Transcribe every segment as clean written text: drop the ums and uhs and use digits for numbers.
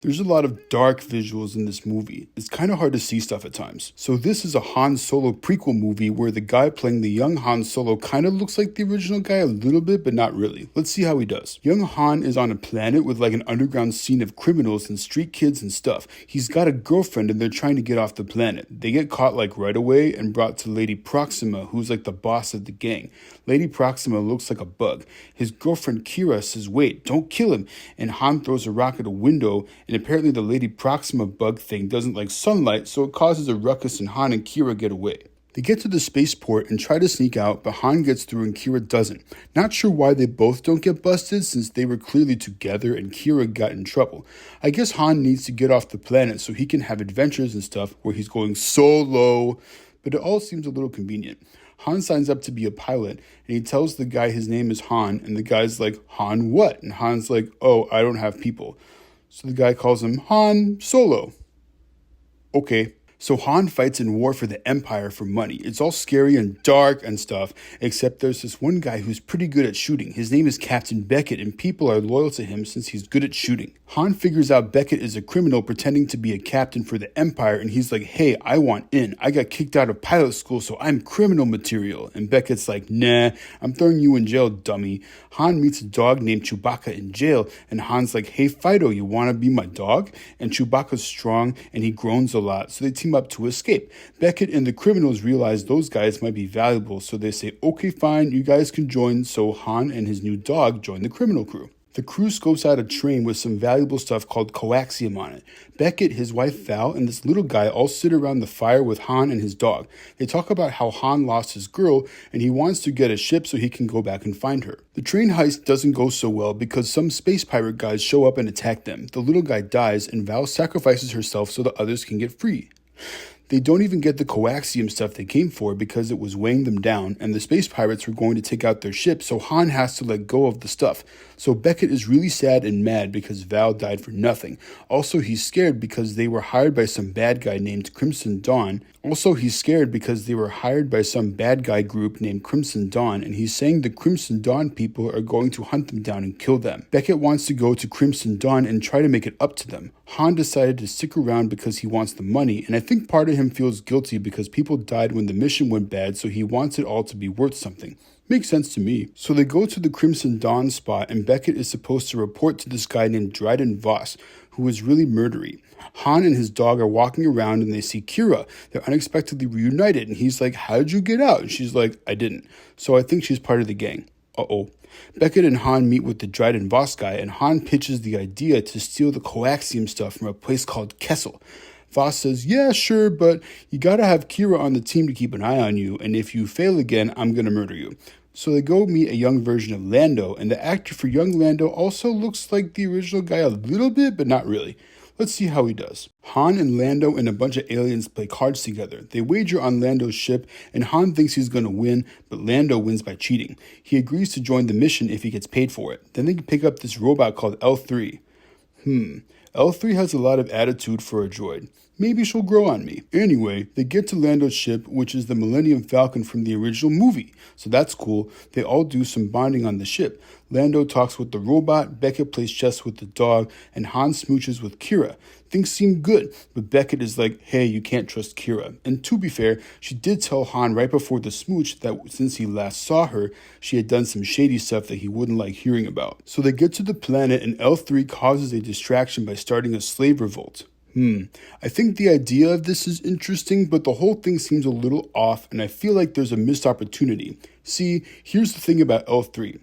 There's a lot of dark visuals in this movie. It's kind of hard to see stuff at times. So this is a Han Solo prequel movie where the guy playing the young Han Solo kind of looks like the original guy a little bit, but not really. Let's see how he does. Young Han is on a planet with like an underground scene of criminals and street kids and stuff. He's got a girlfriend and they're trying to get off the planet. They get caught like right away and brought to Lady Proxima, who's like the boss of the gang. Lady Proxima looks like a bug. His girlfriend Kira says, "Wait, don't kill him." And Han throws a rock at a window, and apparently the Lady Proxima bug thing doesn't like sunlight, so it causes a ruckus and Han and Kira get away. They get to the spaceport and try to sneak out, but Han gets through and Kira doesn't. Not sure why they both don't get busted since they were clearly together and Kira got in trouble. I guess Han needs to get off the planet so he can have adventures and stuff where he's going solo, but it all seems a little convenient. Han signs up to be a pilot, and he tells the guy his name is Han, and the guy's like, "Han what?" And Han's like, "Oh, I don't have people." So the guy calls him Han Solo. Okay. So Han fights in war for the Empire for money. It's all scary and dark and stuff, except there's this one guy who's pretty good at shooting. His name is Captain Beckett, and people are loyal to him since he's good at shooting. Han figures out Beckett is a criminal pretending to be a captain for the Empire, and he's like, "Hey, I want in. I got kicked out of pilot school, so I'm criminal material." And Beckett's like, "Nah, I'm throwing you in jail, dummy." Han meets a dog named Chewbacca in jail, and Han's like, "Hey, Fido, you want to be my dog?" And Chewbacca's strong, and he groans a lot, so they team up to escape. Beckett and the criminals realize those guys might be valuable, so they say, "Okay, fine, you guys can join." So Han and his new dog join the criminal crew. The crew scopes out a train with some valuable stuff called coaxium on it. Beckett, his wife Val, and this little guy all sit around the fire with Han and his dog. They talk about how Han lost his girl and he wants to get a ship so he can go back and find her. The train heist doesn't go so well because some space pirate guys show up and attack them. The little guy dies and Val sacrifices herself so the others can get free. They don't even get the coaxium stuff they came for because it was weighing them down, and the space pirates were going to take out their ship, so Han has to let go of the stuff. So Beckett is really sad and mad because Val died for nothing. Also, he's scared because they were hired by some bad guy named Crimson Dawn. And he's saying the Crimson Dawn people are going to hunt them down and kill them. Beckett wants to go to Crimson Dawn and try to make it up to them. Han decided to stick around because he wants the money, and I think part of him feels guilty because people died when the mission went bad, so he wants it all to be worth something. Makes sense to me. So they go to the Crimson Dawn spot, and Beckett is supposed to report to this guy named Dryden Voss, who is really murdery. Han and his dog are walking around and they see Kira. They're unexpectedly reunited, and he's like, "How did you get out?" And she's like, "I didn't." So I think she's part of the gang. Uh-oh. Beckett and Han meet with the Dryden Voss guy, and Han pitches the idea to steal the coaxium stuff from a place called Kessel. Voss says, "Yeah, sure, but you gotta have Kira on the team to keep an eye on you, and if you fail again, I'm gonna murder you." So they go meet a young version of Lando, and the actor for young Lando also looks like the original guy a little bit, but not really. Let's see how he does. Han and Lando and a bunch of aliens play cards together. They wager on Lando's ship, and Han thinks he's going to win, but Lando wins by cheating. He agrees to join the mission if he gets paid for it. Then they can pick up this robot called L3. L3 has a lot of attitude for a droid. Maybe she'll grow on me. Anyway, they get to Lando's ship, which is the Millennium Falcon from the original movie. So that's cool. They all do some bonding on the ship. Lando talks with the robot, Beckett plays chess with the dog, and Han smooches with Kira. Things seem good, but Beckett is like, "Hey, you can't trust Kira." And to be fair, she did tell Han right before the smooch that since he last saw her, she had done some shady stuff that he wouldn't like hearing about. So they get to the planet, and L3 causes a distraction by starting a slave revolt. I think the idea of this is interesting, but the whole thing seems a little off, and I feel like there's a missed opportunity. See, here's the thing about L3.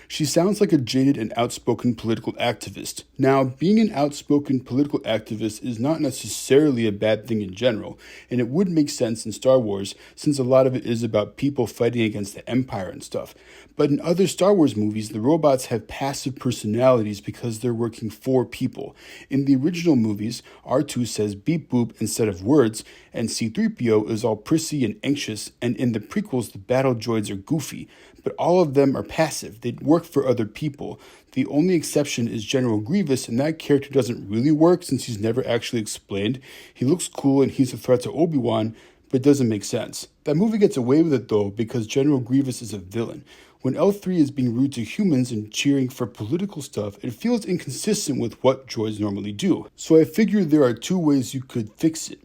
She sounds like a jaded and outspoken political activist. Now, being an outspoken political activist is not necessarily a bad thing in general, and it would make sense in Star Wars since a lot of it is about people fighting against the Empire and stuff. But in other Star Wars movies, the robots have passive personalities because they're working for people. In the original movies, R2 says beep boop instead of words, and C-3PO is all prissy and anxious, and in the prequels, the battle droids are goofy. But all of them are passive. They work for other people. The only exception is General Grievous, and that character doesn't really work since he's never actually explained. He looks cool and he's a threat to Obi-Wan, but it doesn't make sense. That movie gets away with it though because General Grievous is a villain, When L3 is being rude to humans and cheering for political stuff, it feels inconsistent with what droids normally do. So I figured there are two ways you could fix it.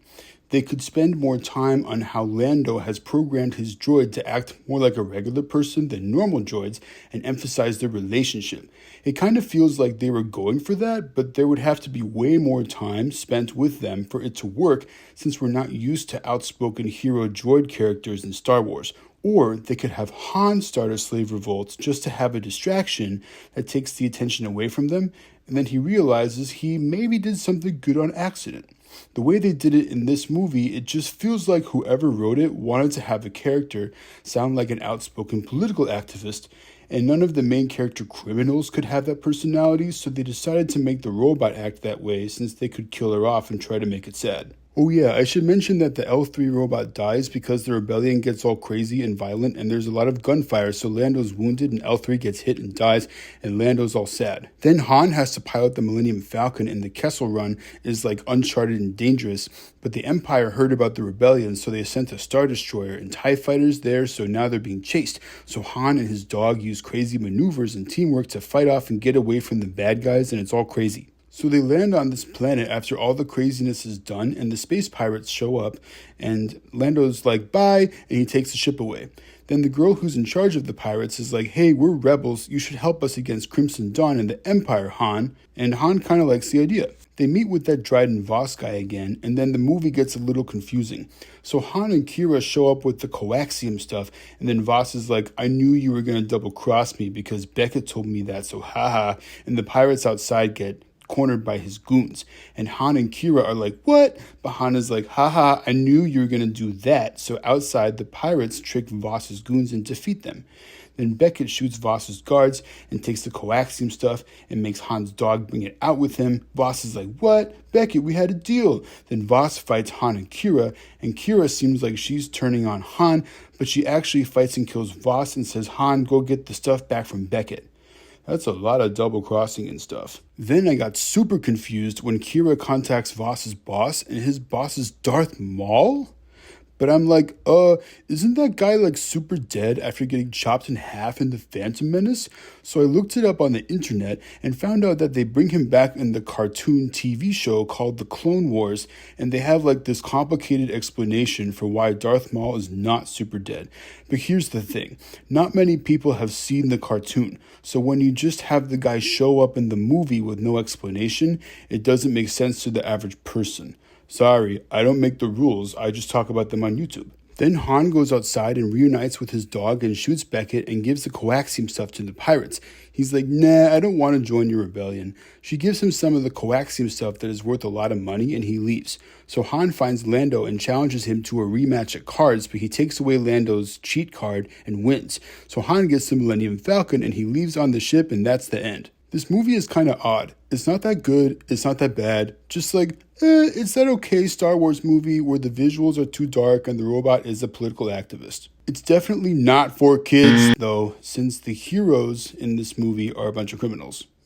They could spend more time on how Lando has programmed his droid to act more like a regular person than normal droids and emphasize their relationship. It kind of feels like they were going for that, but there would have to be way more time spent with them for it to work since we're not used to outspoken hero droid characters in Star Wars. Or they could have Han start a slave revolt just to have a distraction that takes the attention away from them, and then he realizes he maybe did something good on accident. The way they did it in this movie, it just feels like whoever wrote it wanted to have a character sound like an outspoken political activist, and none of the main character criminals could have that personality, so they decided to make the robot act that way since they could kill her off and try to make it sad. Oh yeah, I should mention that the L3 robot dies because the rebellion gets all crazy and violent and there's a lot of gunfire, so Lando's wounded and L3 gets hit and dies and Lando's all sad. Then Han has to pilot the Millennium Falcon and the Kessel Run is like uncharted and dangerous, but the Empire heard about the rebellion, so they sent a Star Destroyer and TIE fighters there, so now they're being chased. So Han and his dog use crazy maneuvers and teamwork to fight off and get away from the bad guys, and it's all crazy. So they land on this planet after all the craziness is done, and the space pirates show up, and Lando's like, bye, and he takes the ship away. Then the girl who's in charge of the pirates is like, hey, we're rebels, you should help us against Crimson Dawn and the Empire, Han. And Han kind of likes the idea. They meet with that Dryden Voss guy again, and then the movie gets a little confusing. So Han and Kira show up with the coaxium stuff, and then Voss is like, I knew you were going to double-cross me because Beckett told me that, so haha. And the pirates outside get cornered by his goons. And Han and Kira are like, what? But Han is like, haha, I knew you were going to do that. So outside, the pirates trick Voss's goons and defeat them. Then Beckett shoots Voss's guards and takes the coaxium stuff and makes Han's dog bring it out with him. Voss is like, what? Beckett, we had a deal. Then Voss fights Han and Kira seems like she's turning on Han, but she actually fights and kills Voss and says, Han, go get the stuff back from Beckett. That's a lot of double crossing and stuff. Then I got super confused when Kira contacts Voss's boss, and his boss is Darth Maul? But I'm like, isn't that guy like super dead after getting chopped in half in The Phantom Menace? So I looked it up on the internet and found out that they bring him back in the cartoon TV show called The Clone Wars, and they have like this complicated explanation for why Darth Maul is not super dead. But here's the thing, not many people have seen the cartoon, so when you just have the guy show up in the movie with no explanation, it doesn't make sense to the average person. Sorry, I don't make the rules, I just talk about them on YouTube. Then Han goes outside and reunites with his dog and shoots Beckett and gives the coaxium stuff to the pirates. He's like, nah, I don't want to join your rebellion. She gives him some of the coaxium stuff that is worth a lot of money and he leaves. So Han finds Lando and challenges him to a rematch at cards, but he takes away Lando's cheat card and wins. So Han gets the Millennium Falcon and he leaves on the ship, and that's the end. This movie is kind of odd. It's not that good, it's not that bad, just like, it's that okay Star Wars movie where the visuals are too dark and the robot is a political activist. It's definitely not for kids, though, since the heroes in this movie are a bunch of criminals.